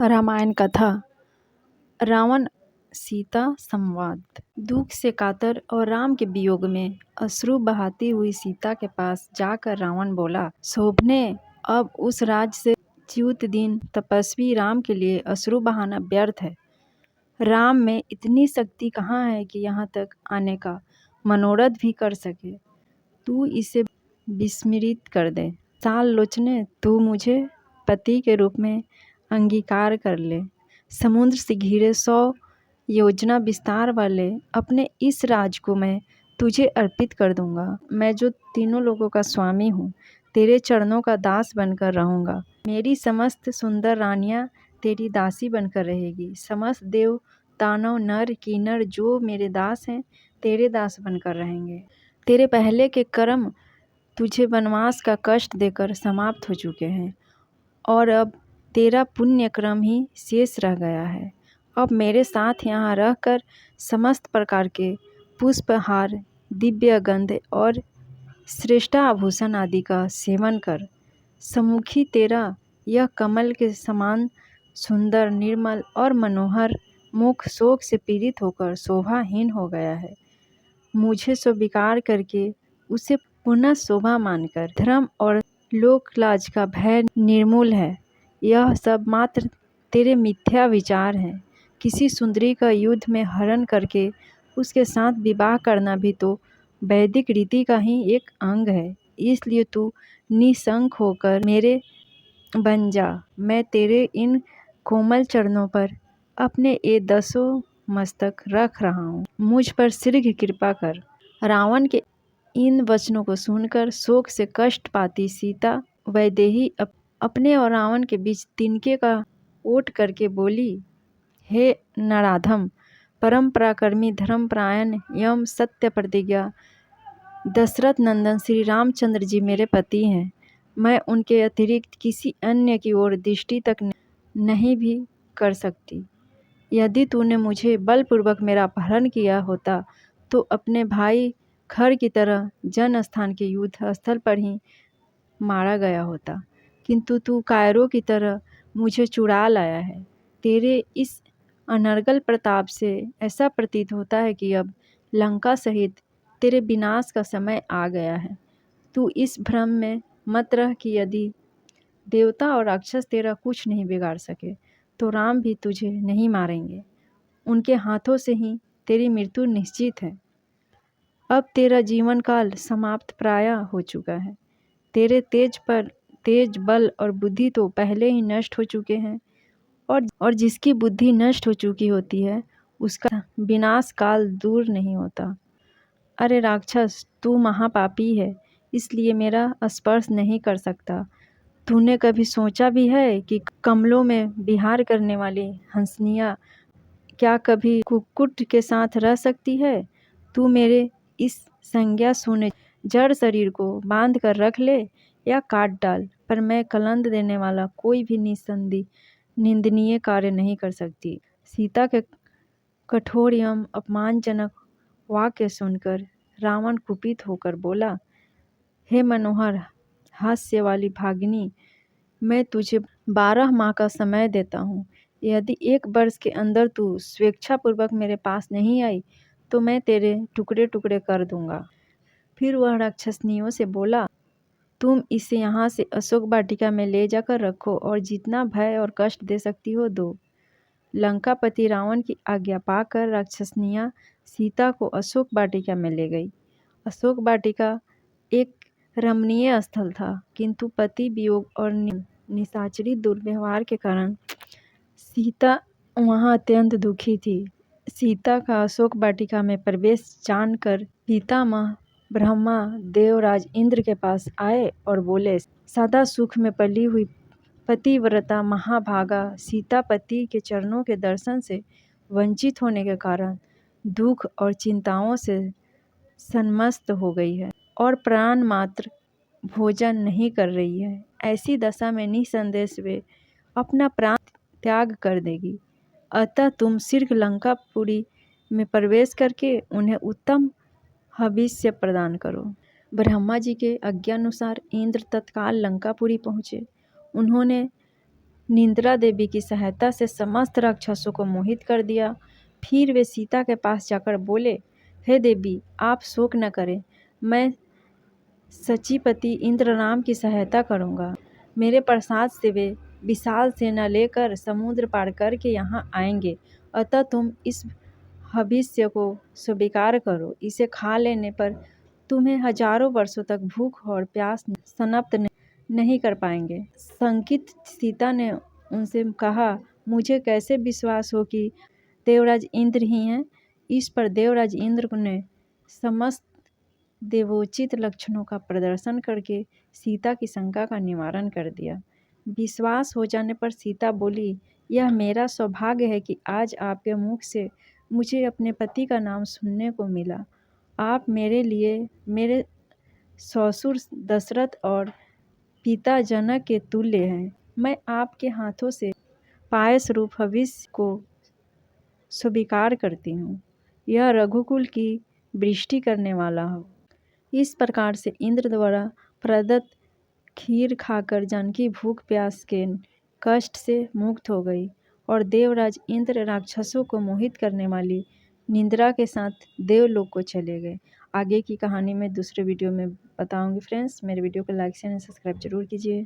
रामायण कथा। रावण सीता संवाद। दुख से कातर और राम के वियोग में अश्रु बहाती हुई सीता के पास जाकर रावण बोला, शोभने, अब उस राज से च्युत दिन तपस्वी राम के लिए अश्रु बहाना व्यर्थ है। राम में इतनी शक्ति कहाँ है कि यहाँ तक आने का मनोरथ भी कर सके। तू इसे विस्मृत कर दे। साल लोचने, तू मुझे पति के रूप में अंगीकार कर ले। समुद्र से घिरे 100 योजना विस्तार वाले अपने इस राज को मैं तुझे अर्पित कर दूंगा। मैं जो तीनों लोगों का स्वामी हूँ, तेरे चरणों का दास बनकर रहूँगा। मेरी समस्त सुंदर रानियाँ तेरी दासी बनकर रहेगी। समस्त देव, दानव, नर, किन्नर जो मेरे दास हैं, तेरे दास बनकर रहेंगे। तेरे पहले के कर्म तुझे वनवास का कष्ट देकर समाप्त हो चुके हैं और अब तेरा पुण्य क्रम ही शेष रह गया है। अब मेरे साथ यहाँ रहकर समस्त प्रकार के पुष्पहार, दिव्य गंध और श्रेष्ठाभूषण आदि का सेवन कर। सम्मुखी तेरा यह कमल के समान सुंदर, निर्मल और मनोहर मुख शोक से पीड़ित होकर शोभाहीन हो गया है। मुझे स्वीकार करके उसे पुनः शोभा मानकर धर्म और लोकलाज का भय निर्मूल है। यह सब मात्र तेरे मिथ्या विचार हैं। किसी सुंदरी का युद्ध में हरण करके उसके साथ विवाह करना भी तो वैदिक रीति का ही एक अंग है। इसलिए तू निशंक होकर मेरे बन जा। मैं तेरे इन कोमल चरणों पर अपने ये 10 मस्तक रख रहा हूँ। मुझ पर शीघ्र कृपा कर। रावण के इन वचनों को सुनकर शोक से कष्ट पाती सीता वैदेही अपने और रावण के बीच तिनके का ओट करके बोली, हे नराधम, परम पराक्रमी, धर्मपरायण एवं सत्य प्रतिज्ञा दशरथ नंदन श्री रामचंद्र जी मेरे पति हैं। मैं उनके अतिरिक्त किसी अन्य की ओर दृष्टि तक नहीं भी कर सकती। यदि तूने मुझे बलपूर्वक मेरा अपहरण किया होता तो अपने भाई खर की तरह जन स्थान के युद्ध स्थल पर ही मारा गया होता, किंतु तू कायरों की तरह मुझे चुरा लाया है। तेरे इस अनर्गल प्रताप से ऐसा प्रतीत होता है कि अब लंका सहित तेरे विनाश का समय आ गया है। तू इस भ्रम में मत रह कि यदि देवता और राक्षस तेरा कुछ नहीं बिगाड़ सके तो राम भी तुझे नहीं मारेंगे। उनके हाथों से ही तेरी मृत्यु निश्चित है। अब तेरा जीवन काल समाप्त प्राय हो चुका है। तेरे तेज, बल और बुद्धि तो पहले ही नष्ट हो चुके हैं और जिसकी बुद्धि नष्ट हो चुकी होती है उसका विनाश काल दूर नहीं होता। अरे राक्षस, तू महापापी है, इसलिए मेरा स्पर्श नहीं कर सकता। तूने कभी सोचा भी है कि कमलों में विहार करने वाली हंसनिया क्या कभी कुक्कुट के साथ रह सकती है? तू मेरे इस संज्ञा शून्य जड़ शरीर को बांध कर रख ले या काट डाल, पर मैं कलंक देने वाला कोई भी निंदनीय कार्य नहीं कर सकती। सीता के कठोर एवं अपमानजनक वाक्य सुनकर रावण कुपित होकर बोला, हे मनोहर हास्य वाली भागिनी, मैं तुझे 12 माह का समय देता हूँ। यदि 1 वर्ष के अंदर तू स्वेच्छापूर्वक मेरे पास नहीं आई तो मैं तेरे टुकड़े टुकड़े कर दूंगा। फिर वह राक्षसनियों से बोला, तुम इसे यहाँ से अशोक वाटिका में ले जाकर रखो और जितना भय और कष्ट दे सकती हो दो। लंकापति रावण की आज्ञा पाकर राक्षसनियाँ सीता को अशोक वाटिका में ले गई। अशोक वाटिका एक रमणीय स्थल था, किंतु पति वियोग और निशाचरी दुर्व्यवहार के कारण सीता वहाँ अत्यंत दुखी थी। सीता का अशोक वाटिका में प्रवेश जानकर पितामह ब्रह्मा देवराज इंद्र के पास आए और बोले, सदा सुख में पली हुई पतिव्रता महाभागा सीता पति के चरणों के दर्शन से वंचित होने के कारण दुख और चिंताओं से सन्मस्त हो गई है और प्राण मात्र भोजन नहीं कर रही है। ऐसी दशा में निसंदेह वे अपना प्राण त्याग कर देगी। अतः तुम शीघ्र लंकापुरी में प्रवेश करके उन्हें उत्तम हविष्य प्रदान करो। ब्रह्मा जी के आज्ञानुसार इंद्र तत्काल लंकापुरी पहुँचे। उन्होंने निंद्रा देवी की सहायता से समस्त राक्षसों को मोहित कर दिया। फिर वे सीता के पास जाकर बोले, हे देवी, आप शोक न करें, मैं सचीपति इंद्रराम की सहायता करूंगा। मेरे प्रसाद से वे विशाल सेना लेकर समुद्र पार करके यहाँ आएंगे। अतः तुम इस हविष्य को स्वीकार करो। इसे खा लेने पर तुम्हें हजारों वर्षों तक भूख और प्यास समाप्त नहीं कर पाएंगे। शंकित सीता ने उनसे कहा, मुझे कैसे विश्वास हो कि देवराज इंद्र ही हैं। इस पर देवराज इंद्र ने समस्त देवोचित लक्षणों का प्रदर्शन करके सीता की शंका का निवारण कर दिया। विश्वास हो जाने पर सीता बोली, यह मेरा सौभाग्य है कि आज आपके मुख से मुझे अपने पति का नाम सुनने को मिला। आप मेरे लिए मेरे ससुर दशरथ और पिता जनक के तुल्य हैं। मैं आपके हाथों से पायस रूप हविष्य को स्वीकार करती हूँ। यह रघुकुल की वृष्टि करने वाला हो। इस प्रकार से इंद्र द्वारा प्रदत्त खीर खाकर जानकी भूख प्यास के कष्ट से मुक्त हो गई और देवराज इंद्र राक्षसों को मोहित करने वाली निंद्रा के साथ देवलोक को चले गए। आगे की कहानी मैं दूसरे वीडियो में बताऊंगी फ्रेंड्स। मेरे वीडियो को लाइक शेयर एंड सब्सक्राइब जरूर कीजिए।